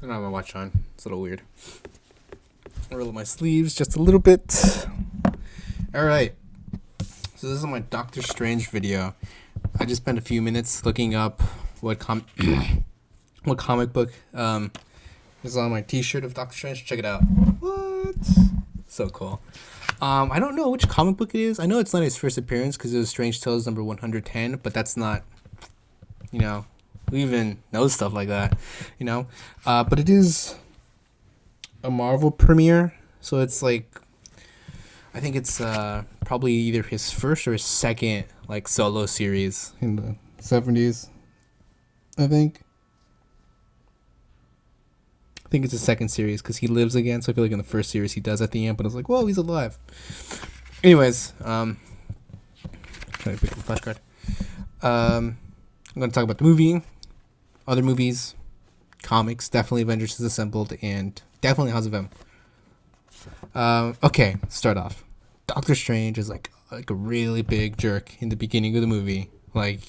I don't have my watch on. It's a little weird. I roll up my sleeves just a little bit. Alright. So this is my Doctor Strange video. I just spent a few minutes looking up what what comic book is on my t-shirt of Doctor Strange. Check it out. What? So cool. I don't know which comic book it is. I know it's not his first appearance because it was Strange Tales number 110, but that's not, who even knows stuff like that, but it is a Marvel premiere, so it's like, I think it's probably either his first or his second like solo series in the 70s. I think it's the second series because he lives again. So I feel like in the first series he does at the end, but I was like, whoa, he's alive. Anyways, trying to pick up the flashcard. I'm going to talk about the movie, other movies, comics, definitely Avengers is Assembled, and definitely House of M. Okay, start off. Doctor Strange is like a really big jerk in the beginning of the movie. Like,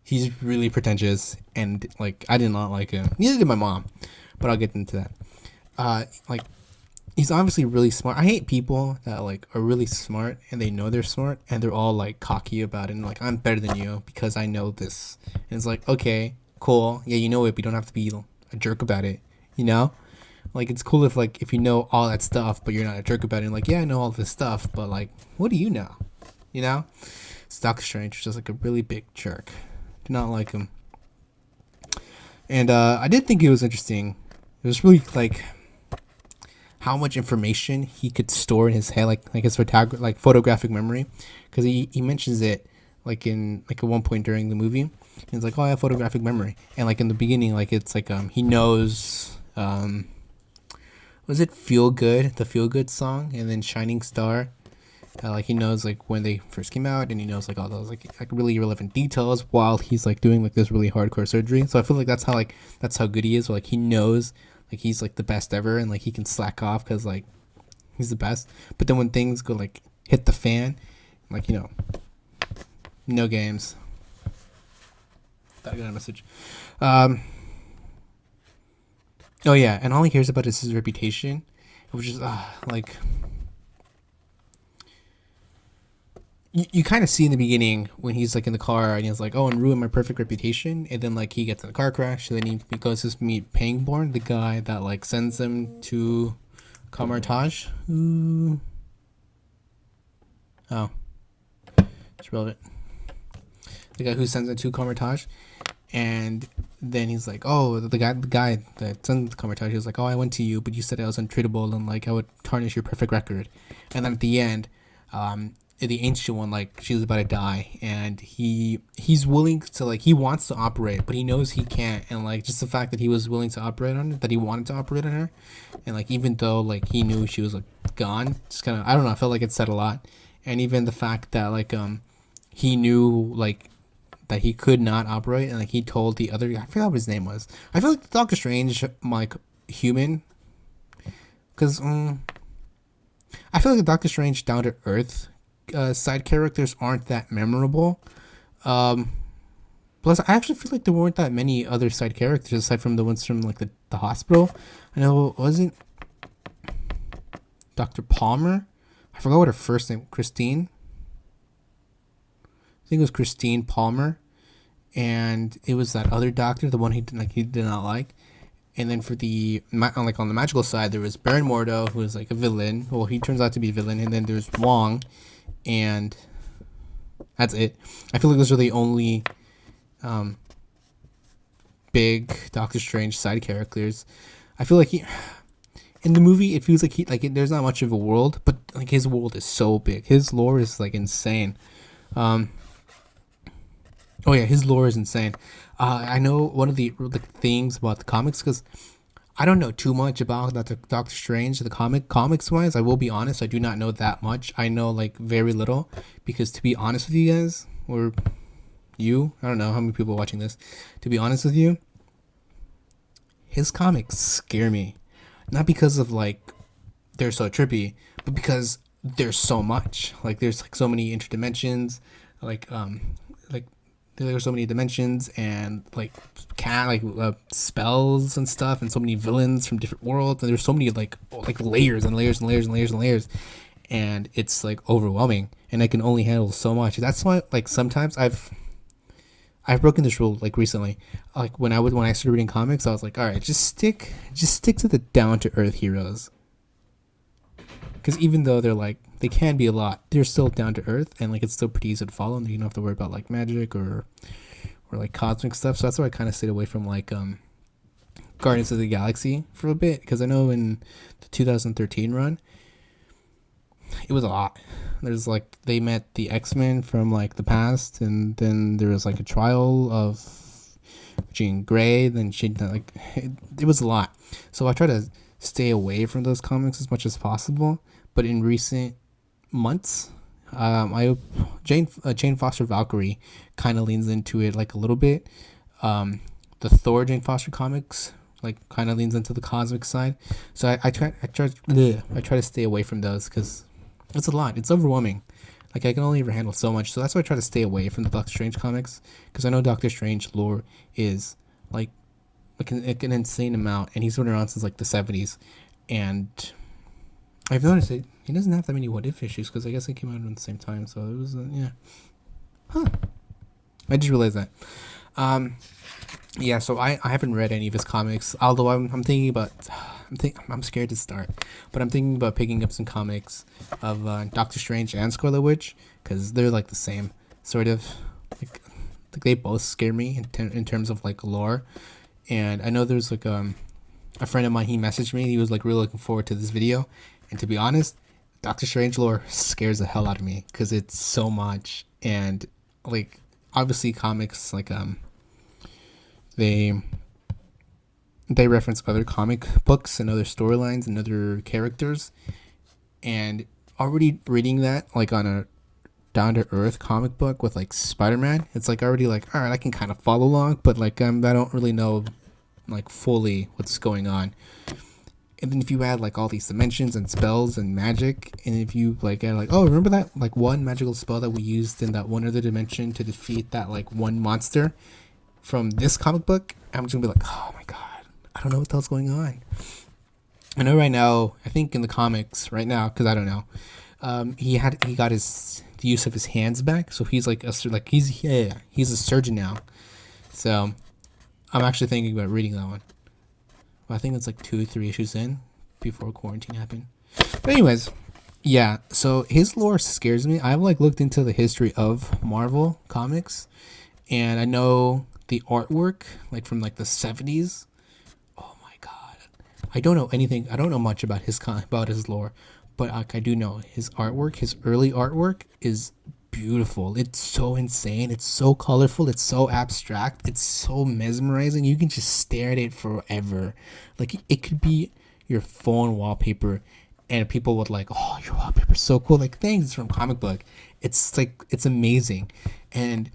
he's really pretentious, and like I did not like him. Neither did my mom, but I'll get into that. Like, he's obviously really smart. I hate people that like are really smart and they know they're smart and they're all like cocky about it and like, I'm better than you because I know this. And it's like, okay, cool, yeah, you know it, but you don't have to be a jerk about it, Like, it's cool if you know all that stuff, but you're not a jerk about it. And like, yeah, I know all this stuff, but like, what do you know? It's Doctor Strange, just like a really big jerk. Do not like him. And I did think it was interesting. It was really like how much information he could store in his head, like his photographic memory, because he mentions it like in like at one point during the movie. And he's like, oh, I have photographic memory, and like in the beginning, like it's like he knows was it Feel Good, the Feel Good song, and then Shining Star. Like he knows like when they first came out, and he knows like all those like really relevant details while he's like doing like this really hardcore surgery. So I feel like that's how good he is. Like he knows like he's like the best ever, and like he can slack off because like he's the best. But then when things go like hit the fan, like no games. That got a message. Oh yeah, and all he cares about is his reputation, which is like. You kind of see in the beginning when he's like in the car and he's like, oh, and ruin my perfect reputation, and then like he gets in a car crash, and then he goes to meet Pangborn, the guy that like sends him to Kamartaj. Ooh. Oh, it's relevant. The guy who sends him to Kamartaj, and then he's like, oh, the guy that sends Kamartaj, he was like, oh, I went to you, but you said I was untradeable and like I would tarnish your perfect record, and then at the end, the ancient one, like she was about to die, and he's willing to like he wants to operate, but he knows he can't, and like just the fact that he was willing to operate on her, that he wanted to operate on her, and like even though like he knew she was like gone, just kind of, I don't know, I felt like it said a lot. And even the fact that like he knew like that he could not operate, and like he told the other, I forgot what his name was. I feel like Doctor Strange like human, because I feel like the Doctor Strange down to earth side characters aren't that memorable. Plus, I actually feel like there weren't that many other side characters aside from the ones from like the hospital. I know, wasn't Dr. Palmer? I forgot what her first name. Christine. I think it was Christine Palmer, and it was that other doctor, the one he did not like. And then for the like on the magical side, there was Baron Mordo, who was like a villain. Well, he turns out to be a villain, and then there's Wong. And that's it. I feel like those are the only big Doctor Strange side characters. I feel like in the movie it feels like there's not much of a world, but like his world is so big. His lore is like insane. Oh yeah, his lore is insane. I know one of the things about the comics, because I don't know too much about Doctor Strange, the comics wise. I will be honest, I do not know that much. I know like very little, because to be honest with you guys, or you, I don't know how many people are watching this, to be honest with you, his comics scare me. Not because of like they're so trippy, but because there's so much. Like there's like so many interdimensions, like there's so many dimensions and like spells and stuff, and so many villains from different worlds, and there's so many like layers and layers and layers and layers and layers, and it's like overwhelming, and I can only handle so much. That's why like sometimes I've broken this rule like recently. Like when I started reading comics, I was like, all right, just stick to the down to earth heroes, because even though they can be a lot, they're still down to earth, and like it's still pretty easy to follow, and you don't have to worry about like magic or like cosmic stuff. So that's why I kind of stayed away from like Guardians of the Galaxy for a bit, because I know in the 2013 run, it was a lot. There's like they met the X-Men from like the past, and then there was like a trial of Jean Grey. Then it was a lot. So I try to stay away from those comics as much as possible. But in recent months, Jane Foster Valkyrie kind of leans into it like a little bit. The Thor Jane Foster comics like kind of leans into the cosmic side. So I try to stay away from those because it's a lot. It's overwhelming. Like I can only ever handle so much. So that's why I try to stay away from the Doctor Strange comics, because I know Doctor Strange lore is like an insane amount, and he's been around since like the 70s, and I've noticed it. He doesn't have that many what if issues, because I guess they came out at the same time. So it was yeah. Huh. I just realized that. Yeah. So I haven't read any of his comics, although I'm thinking about. I'm scared to start, but I'm thinking about picking up some comics of Doctor Strange and Scarlet Witch, because they're like the same sort of. Like they both scare me in terms of like lore, and I know there's like a friend of mine. He messaged me. He was like really looking forward to this video, and to be honest, Doctor Strange lore scares the hell out of me because it's so much, and like obviously comics like they reference other comic books and other storylines and other characters, and already reading that like on a down to earth comic book with like Spider-Man, it's like already like, all right, I can kind of follow along, but like I don't really know like fully what's going on. And then if you add like all these dimensions and spells and magic, and if you like add like, oh, remember that like one magical spell that we used in that one other dimension to defeat that like one monster from this comic book, I'm just gonna be like, oh my god, I don't know what the hell's going on. I know right now, I think in the comics right now, because I don't know, he got the use of his hands back, so he's like he's a surgeon now. So I'm actually thinking about reading that one. Well, I think it's like 2-3 issues in before quarantine happened. But anyways, yeah. So his lore scares me. I've like looked into the history of Marvel comics, and I know the artwork like from like the 70s. I don't know anything. I don't know much about his lore, but like I do know his artwork. His early artwork is beautiful. It's so insane. It's so colorful. It's so abstract. It's so mesmerizing. You can just stare at it forever. Like it could be your phone wallpaper, and people would like, oh, your wallpaper's so cool. Like thanks, it's from comic book. It's like it's amazing, and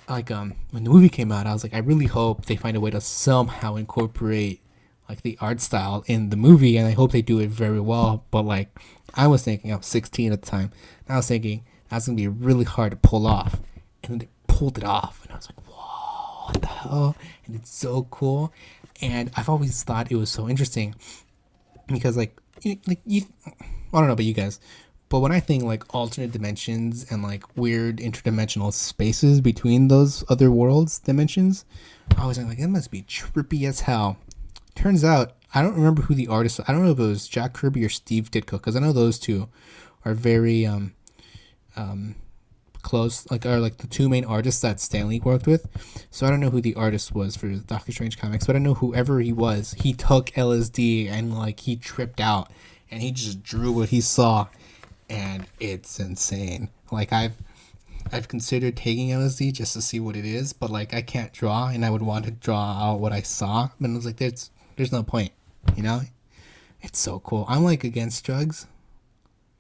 like when the movie came out, I was like, I really hope they find a way to somehow incorporate like the art style in the movie, and I hope they do it very well. But like I was thinking, I was 16 at the time, and I was thinking that's gonna be really hard to pull off, and then they pulled it off, and I was like, whoa, what the hell? And it's so cool, and I've always thought it was so interesting because I don't know about you guys, but when I think like alternate dimensions and like weird interdimensional spaces between those other worlds dimensions, I was like, that must be trippy as hell. Turns out, I don't remember who the artist was. I don't know if it was Jack Kirby or Steve Ditko, because I know those two are very close, like are like the two main artists that Stan Lee worked with. So I don't know who the artist was for Doctor Strange comics, but I know whoever he was, he took LSD and like he tripped out and he just drew what he saw, and it's insane. Like I've considered taking LSD just to see what it is, but like I can't draw, and I would want to draw out what I saw, but I was like, there's no point, you know? It's so cool. I'm like against drugs,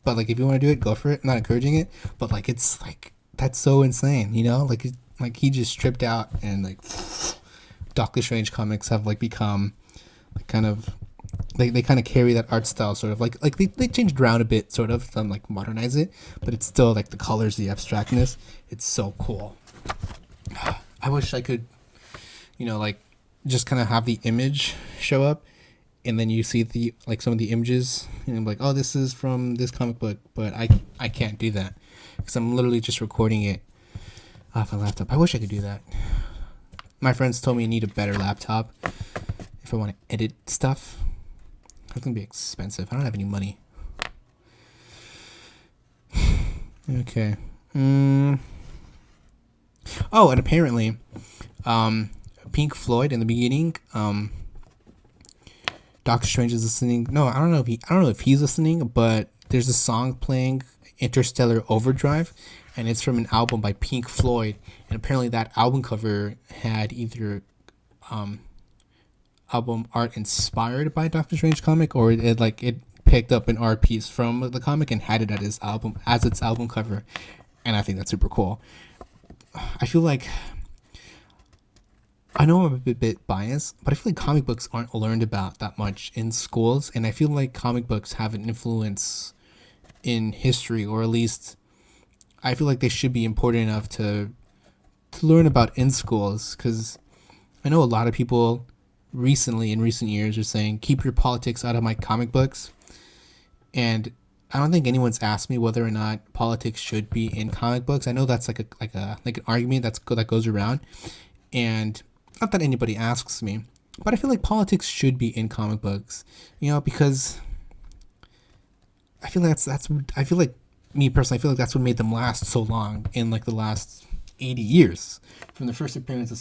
but like if you want to do it, go for it. I'm not encouraging it, but like it's like that's so insane, you know? Like he just tripped out, and like Doctor Strange comics have like become like kind of they kind of carry that art style sort of like they changed around a bit sort of to like modernize it, but it's still like the colors, the abstractness. It's so cool. I wish I could, like just kind of have the image show up, and then you see the like some of the images, and I'm like, oh, this is from this comic book, but I can't do that because I'm literally just recording it off my laptop. I wish I could do that. My friends told me I need a better laptop if I want to edit stuff. It's gonna be expensive. I don't have any money. Okay. Oh, and apparently, Pink Floyd in the beginning, Doctor Strange is listening. No, I don't know if he's listening, but there's a song playing, Interstellar Overdrive, and it's from an album by Pink Floyd. And apparently, that album cover had either album art inspired by Doctor Strange comic, or it picked up an art piece from the comic and had it as its album cover. And I think that's super cool. I feel like I know I'm a bit biased, but I feel like comic books aren't learned about that much in schools, and I feel like comic books have an influence in history, or at least I feel like they should be important enough to learn about in schools, because I know a lot of people recently in recent years are saying keep your politics out of my comic books, and I don't think anyone's asked me whether or not politics should be in comic books. I know that's like an argument that goes around, and not that anybody asks me, but I feel like politics should be in comic books, because I feel like I feel like me personally, I feel like that's what made them last so long in like the last 80 years, from the first appearance of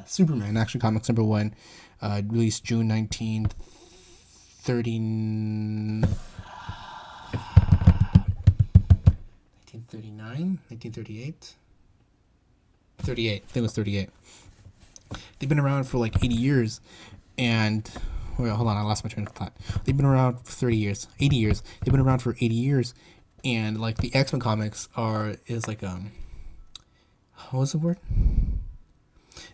Superman, Action Comics #1, released June 1930. 1939, 1938, 38. I think it was 38. They've been around for like 80 years, and hold on, I lost my train of thought. They've been around for 30 years, 80 years. They've been around for 80 years, and like the X-Men comics is like what was the word?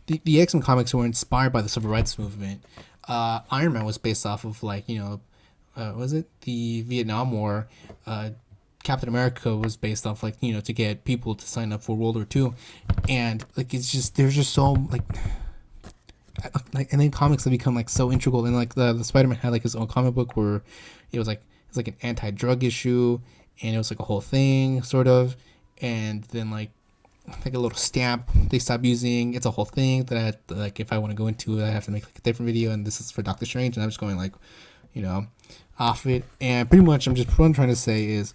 The X-Men comics were inspired by the civil rights movement. Iron Man was based off of was it the Vietnam War? Captain America was based off to get people to sign up for World War II, and it's just there's just so and then comics have become so integral, and the Spider-Man had his own comic book where it's like an anti-drug issue, and it was a whole thing sort of, and then a little stamp they stopped using. It's a whole thing that if I want to go into it, I have to make a different video, and this is for Doctor Strange, and I'm just going off it. And pretty much what I'm trying to say is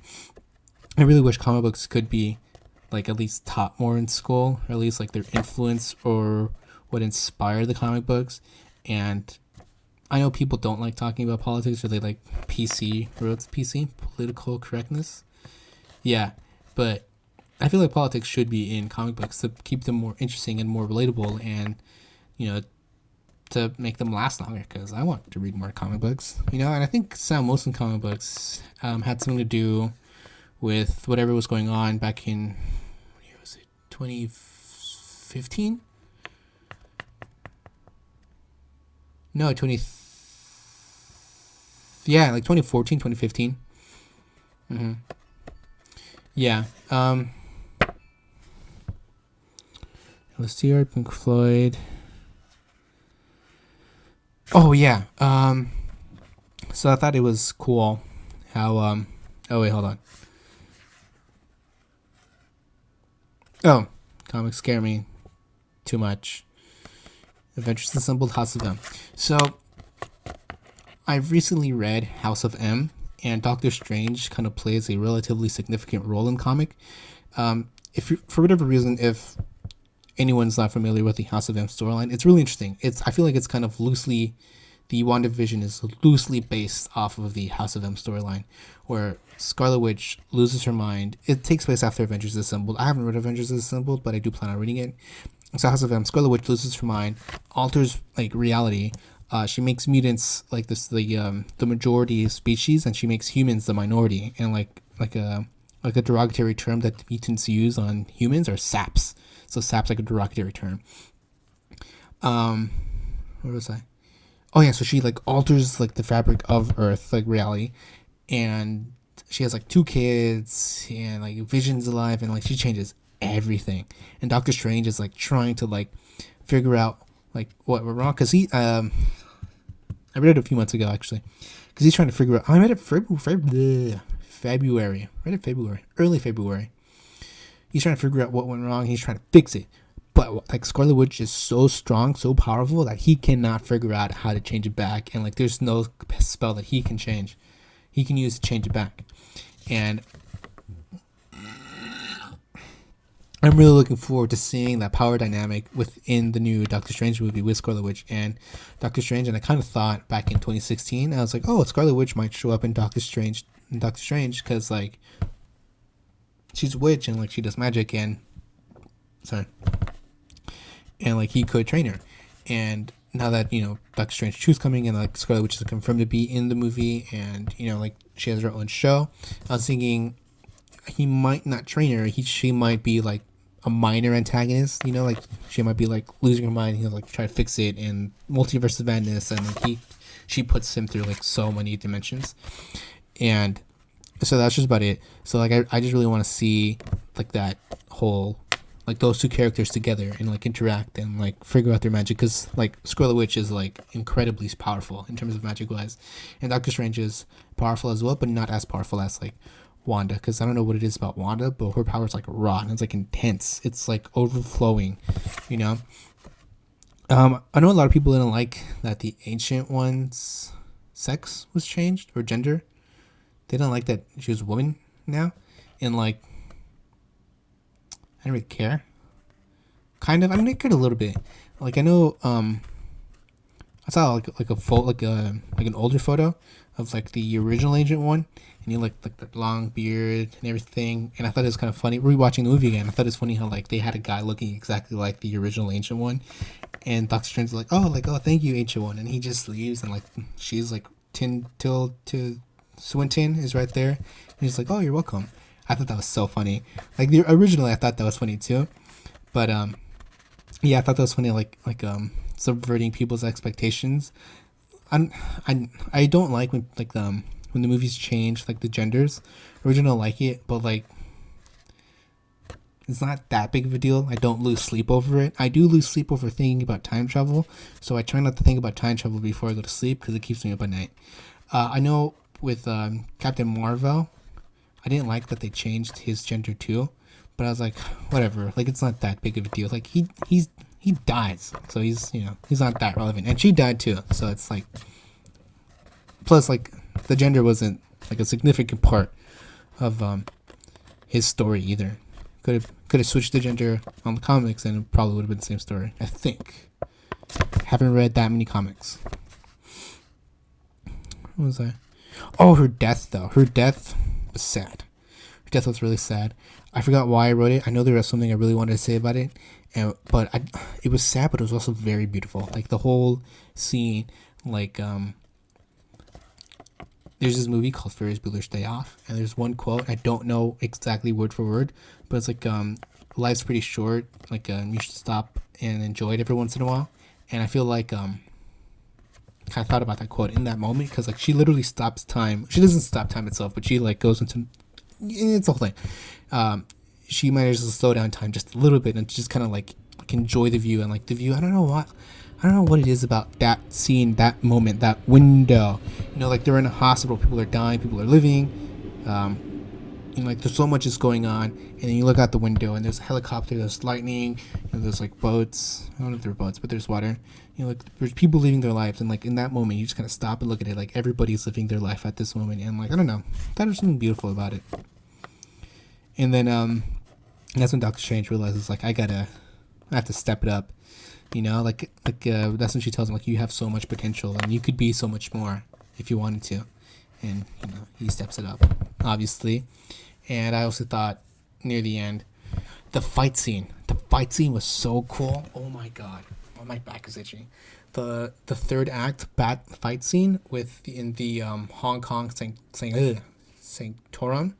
I really wish comic books could be at least taught more in school, or at least their influence or what inspired the comic books. And I know people don't like talking about politics, or they like PC, or it's PC, political correctness. Yeah, but I feel like politics should be in comic books to keep them more interesting and more relatable, and to make them last longer, because I want to read more comic books, and I think most of the comic books had something to do with whatever was going on back in, what year was it, 2015? No, 2014, 2015. Mm-hmm. Yeah. Let's see our Pink Floyd. Oh yeah. So I thought it was cool how oh wait, hold on. Oh, comics scare me too much. Adventures Assembled, House of M. So I've recently read House of M, and Doctor Strange kind of plays a relatively significant role in comic. If for whatever reason, if anyone's not familiar with the House of M storyline, it's really interesting. I feel like it's kind of loosely, the WandaVision is loosely based off of the House of M storyline, where Scarlet Witch loses her mind. It takes place after Avengers Assembled. I haven't read Avengers Assembled, but I do plan on reading it. So House of M, Scarlet Witch loses her mind, alters reality. She makes mutants the majority species, and she makes humans the minority. And a derogatory term that mutants use on humans are saps. So sap's a derogatory term. Where was I? Oh yeah, so she alters the fabric of Earth, reality, and she has 2 kids, and Vision's alive, and she changes everything. And Doctor Strange is trying to figure out like what went wrong. Because I read it a few months ago actually. Because he's trying to figure out. I read it February, early February. He's trying to figure out what went wrong. He's trying to fix it. But like Scarlet Witch is so strong, so powerful that he cannot figure out how to change it back. And like there's no spell that he can change. He can use to change it back. And I'm really looking forward to seeing that power dynamic within the new Doctor Strange movie with Scarlet Witch and Doctor Strange. And I kind of thought back in 2016, I was like, oh, Scarlet Witch might show up in Doctor Strange because like she's a witch and like she does magic and like he could train her. And now that Doctor Strange 2 is coming and like Scarlet Witch is confirmed to be in the movie and like she has her own show, I was thinking he might not train her. She might be like a minor antagonist, like she might be like losing her mind. He'll like try to fix it and multiverse of madness, and like she puts him through like so many dimensions. And so that's just about it. So like I just really want to see like that whole like those two characters together and like interact and like figure out their magic, because like Scarlet Witch is like incredibly powerful in terms of magic wise, and Doctor Strange is powerful as well, but not as powerful as like Wanda, because I don't know what it is about Wanda, but her power is like raw and it's like intense. It's like overflowing, I know a lot of people didn't like that the Ancient One's sex was changed or gender. They didn't like that she was a woman now, and like I didn't really care. Kind of, I mean, I cared a little bit. Like I know, I saw like an older photo of like the original Agent One, and he like the long beard and everything. And I thought it was kind of funny. Rewatching the movie again, I thought it was funny how like they had a guy looking exactly like the original Ancient One, and Doctor Strange is like, oh, thank you, Ancient One, and he just leaves, and like she's like to Swinton is right there, and he's like, oh, you're welcome. I thought that was so funny. Like originally, I thought that was funny too, but yeah, I thought that was funny. Like subverting people's expectations. I don't like when when the movies change like the genders. Originally, I like it, but like it's not that big of a deal. I don't lose sleep over it. I do lose sleep over thinking about time travel, so I try not to think about time travel before I go to sleep because it keeps me up at night. I know with Captain Marvel, I didn't like that they changed his gender too, but I was like, whatever. Like it's not that big of a deal. Like he dies, so he's not that relevant, and she died too. So it's like, plus like the gender wasn't like a significant part of his story either. Could have switched the gender on the comics and it probably would have been the same story. I think. Haven't read that many comics. What was I? Oh, her death though. Her death was sad. Her death was really sad. I forgot why I wrote it. I know there was something I really wanted to say about it, but it was sad, but it was also very beautiful. Like the whole scene, like there's this movie called Ferris Bueller's Day Off, and there's one quote, I don't know exactly word for word, but it's like life's pretty short, like you should stop and enjoy it every once in a while. And I feel like kind of thought about that quote in that moment, because like she literally stops time. She doesn't stop time itself, but she like goes into, it's the whole thing. She manages to slow down time just a little bit and just kind of like enjoy the view, and like the view, I don't know what it is about that scene, that moment, that window. Like they're in a hospital, people are dying, people are living, and like there's so much is going on, and then you look out the window and there's a helicopter, there's lightning, and there's like boats. I don't know if there are boats, but there's water. Like there's people living their lives, and like in that moment you just kind of stop and look at it, like everybody's living their life at this moment, and like I don't know, there's something beautiful about it. And then that's when Doctor Strange realizes like I have to step it up. Like that's when she tells him like you have so much potential and you could be so much more if you wanted to, and he steps it up, obviously. And I also thought near the end, the fight scene was so cool. Oh my god, my back is itching. The third act fight scene in the Hong Kong Sanctorum,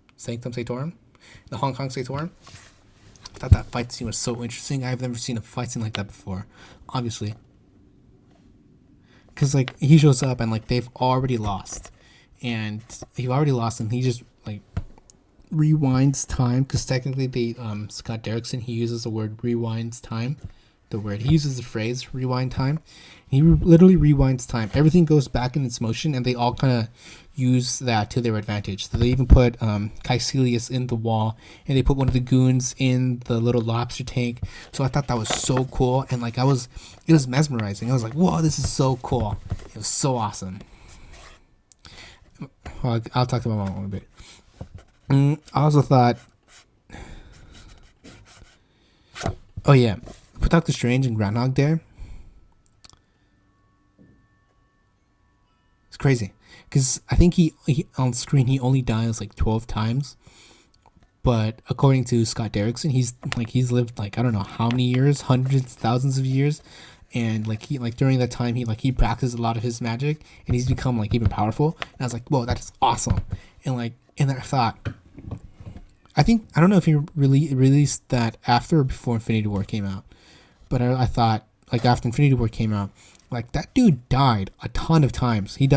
the Hong Kong Sanctorum. I thought that fight scene was so interesting. I've never seen a fight scene like that before, obviously. Because, like, he shows up and, like, they've already lost. And he just, like, rewinds time. Because technically, Scott Derrickson, he uses the word rewinds time the word. He uses the phrase rewind time. He literally rewinds time. Everything goes back in its motion, and they all kind of use that to their advantage. So they even put Caecilius in the wall, and they put one of the goons in the little lobster tank. So I thought that was so cool, and like it was mesmerizing. I was like, whoa, this is so cool. It was so awesome. Well, I'll talk to my mom a little bit. I also thought, oh yeah, put Doctor Strange and Groundhog Day. It's crazy because I think he on screen he only dies like 12 times, but according to Scott Derrickson, he's lived like I don't know how many years, hundreds, thousands of years, and like during that time he practiced a lot of his magic and he's become like even powerful. And I was like, whoa, that is awesome. And then I thought, I don't know if he really released that after or before Infinity War came out, but I thought like after Infinity War came out, like that dude died a ton of times. He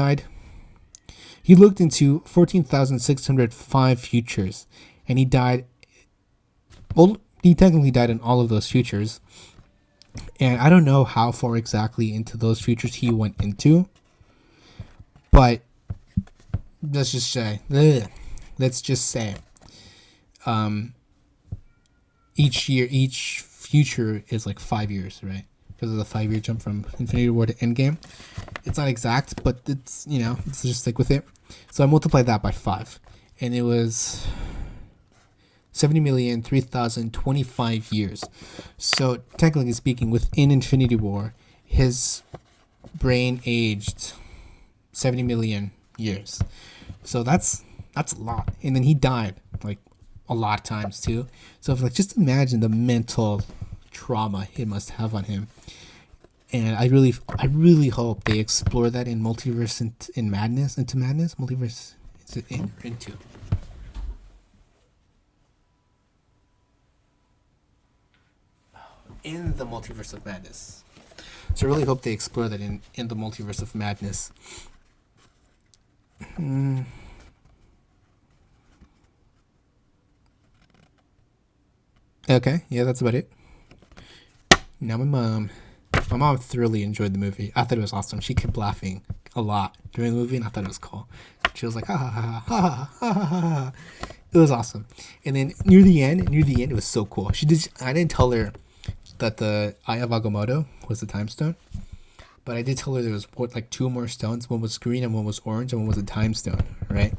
looked into 14,605 futures, and he died. Well, he technically died in all of those futures, and I don't know how far exactly into those futures he went into, but let's just say, each future is like 5 years, right? Because of the 5-year jump from Infinity War to Endgame. It's not exact, but it's, let's just stick with it. So I multiplied that by 5, and it was 70,003,025 years. So technically speaking, within Infinity War, his brain aged 70 million years. So that's a lot. And then he died like a lot of times too. So just imagine the mental trauma it must have on him. And I really hope they explore that in Multiverse into Madness. Multiverse is it in or into? In the Multiverse of Madness. So I really hope they explore that in the Multiverse of Madness. Okay, yeah, that's about it. Now my mom thoroughly enjoyed the movie. I thought it was awesome. She kept laughing a lot during the movie, and I thought it was cool. She was like, ha ha ha ha ha ha ha ha. It was awesome. And then near the end, it was so cool. I didn't tell her that the Eye of Agamotto was the time stone, but I did tell her there was like 2 more stones. One was green and one was orange, and one was a time stone, right?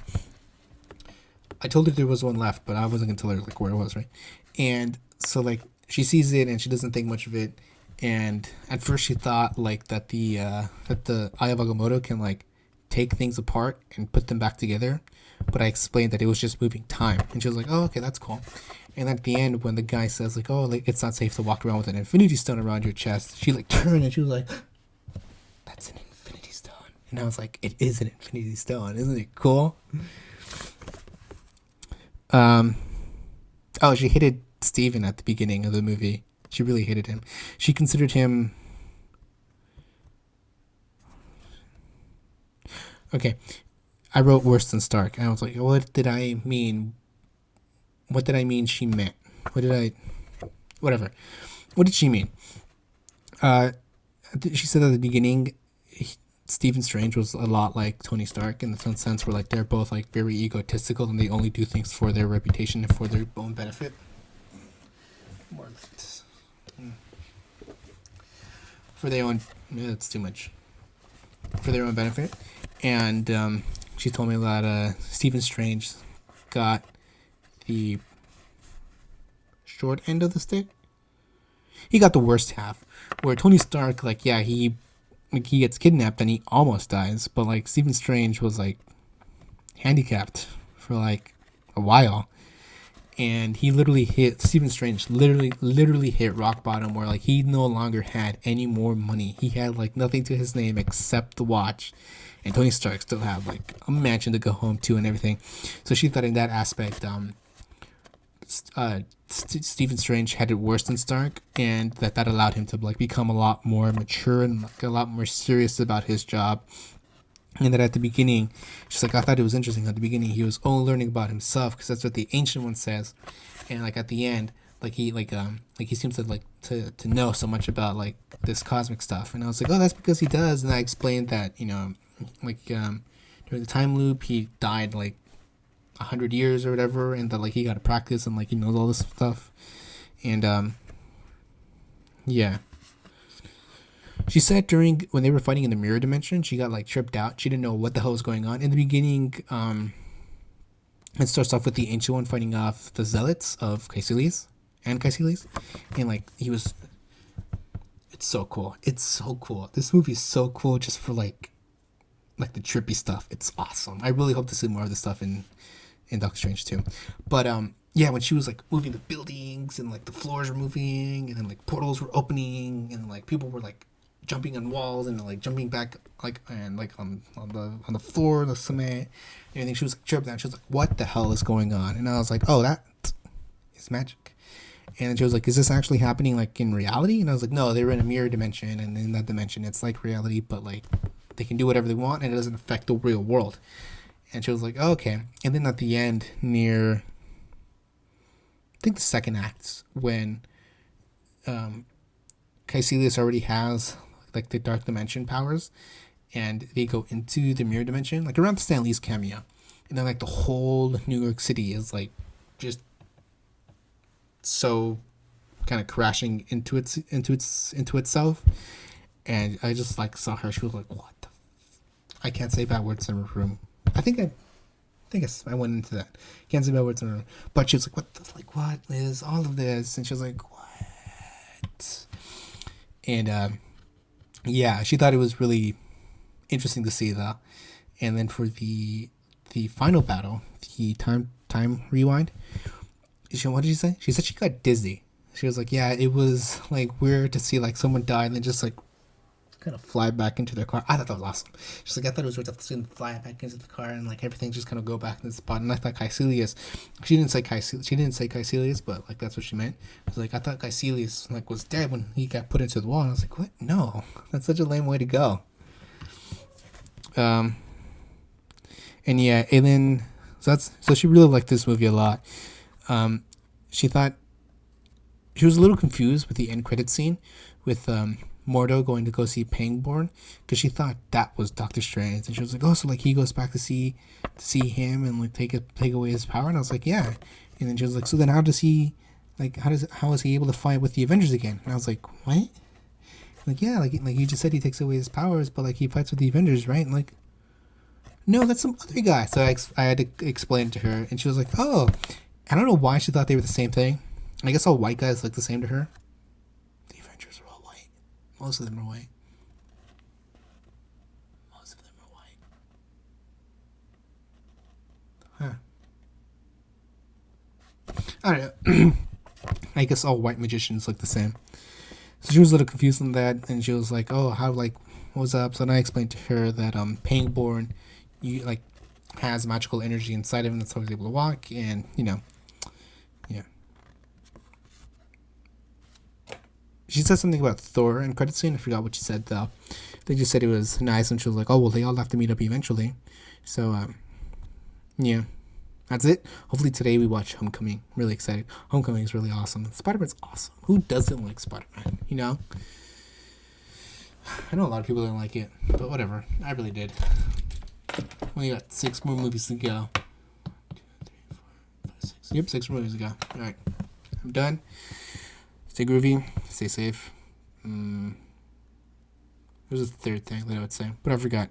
I told her there was one left, but I wasn't gonna tell her like where it was, right? And so like she sees it and she doesn't think much of it. And at first she thought like that the Eye of Agamotto can like take things apart and put them back together, but I explained that it was just moving time, and she was like, "Oh, okay, that's cool." And at the end, when the guy says like, "Oh, like it's not safe to walk around with an Infinity Stone around your chest," she like turned and she was like, "That's an Infinity Stone," and I was like, "It is an Infinity Stone, isn't it cool?" Oh, she hated Steven at the beginning of the movie. She really hated him. She considered him... Okay, I wrote worse than Stark. And I was like, what did I mean? What did I mean she meant? Whatever. What did she mean? She said at the beginning, Stephen Strange was a lot like Tony Stark in the sense where like they're both like very egotistical and they only do things for their reputation and for their own benefit. More or less. For their own, it's too much. For their own benefit, and she told me that Stephen Strange got the short end of the stick. He got the worst half, where Tony Stark, like, yeah, he gets kidnapped and he almost dies, but like Stephen Strange was like handicapped for like a while. And Stephen Strange literally hit rock bottom where like he no longer had any more money. He had like nothing to his name except the watch. And Tony Stark still had like a mansion to go home to and everything. So she thought in that aspect, Stephen Strange had it worse than Stark, and that allowed him to like become a lot more mature and like, a lot more serious about his job. And that at the beginning, she's like, I thought it was interesting. At the beginning, he was only learning about himself because that's what the Ancient One says. And like at the end, like he seems to like to know so much about like this cosmic stuff. And I was like, oh, that's because he does. And I explained that, like during the time loop he died like 100 years or whatever, and that like he got to practice and like he knows all this stuff. And yeah, she said during when they were fighting in the mirror dimension, she got like tripped out. She didn't know what the hell was going on in the beginning. It starts off with the Ancient One fighting off the zealots of Caecilius and Caecilius, and like he was. It's so cool. It's so cool. This movie is so cool just for like the trippy stuff. It's awesome. I really hope to see more of this stuff in Doctor Strange too. But yeah, when she was like moving the buildings and like the floors were moving and then like portals were opening and like people were like jumping on walls and like jumping back like and like on the floor, the cement, and everything. She was like tripped out. She was like, "What the hell is going on?" And I was like, "Oh, that is magic." And she was like, "Is this actually happening like in reality?" And I was like, "No, they're in a mirror dimension, and in that dimension, it's like reality, but like they can do whatever they want, and it doesn't affect the real world." And she was like, oh, "Okay." And then at the end, near I think the second act, when Caecilius already has like the dark dimension powers, and they go into the mirror dimension, like around Stan Lee's cameo, and then like the whole New York City is like just so kind of crashing into itself. And I just like saw her. She was like, "What the?" I can't say bad words in her room. I went into that. Can't say bad words in her room. But she was like, what is all of this? And she was like, what? And yeah, she thought it was really interesting to see that. And then for the final battle, the time rewind. What did she say? She said she got dizzy. She was like, yeah, it was like weird to see like someone die and then just like kind of fly back into their car. I thought that was awesome. She's like, I thought it was weird to see them fly back into the car and like everything just kind of go back in the spot. And I thought Caecilius, she didn't say Caecilius, but like that's what she meant. I was like, I thought Caecilius like was dead when he got put into the wall. And I was like, what? No, that's such a lame way to go. And yeah, and then so she really liked this movie a lot. She thought she was a little confused with the end credit scene with Mordo going to go see Pangborn, because she thought that was Doctor Strange, and she was like, "Oh, so like he goes back to see him and like take away his power." And I was like, "Yeah." And then she was like, "So then how is he able to fight with the Avengers again?" And I was like, "What?" Like, yeah, like you just said he takes away his powers, but like he fights with the Avengers, right? And like, no, that's some other guy. So I had to explain it to her, and she was like, "Oh." I don't know why she thought they were the same thing. I guess all white guys look the same to her. The Avengers are all white. Most of them are white. Huh. I don't know. I guess all white magicians look the same. So she was a little confused on that, and she was like, "Oh, how like what's up?" So then I explained to her that Pangborn, you like has magical energy inside of him that's how he's able to walk, and yeah. She said something about Thor in credit scene. I forgot what she said though. They just said it was nice, and she was like, "Oh well, they all have to meet up eventually." So yeah, that's it. Hopefully today we watch Homecoming. Really excited. Homecoming is really awesome. Spider-Man's awesome. Who doesn't like Spider-Man? I know a lot of people don't like it, but whatever. I really did. We got 6 more movies to go. 1, 2, 3, 4, 5, 6. Yep, 6 more movies to go. All right, I'm done. Stay groovy. Stay safe. There's a third thing that I would say, but I forgot.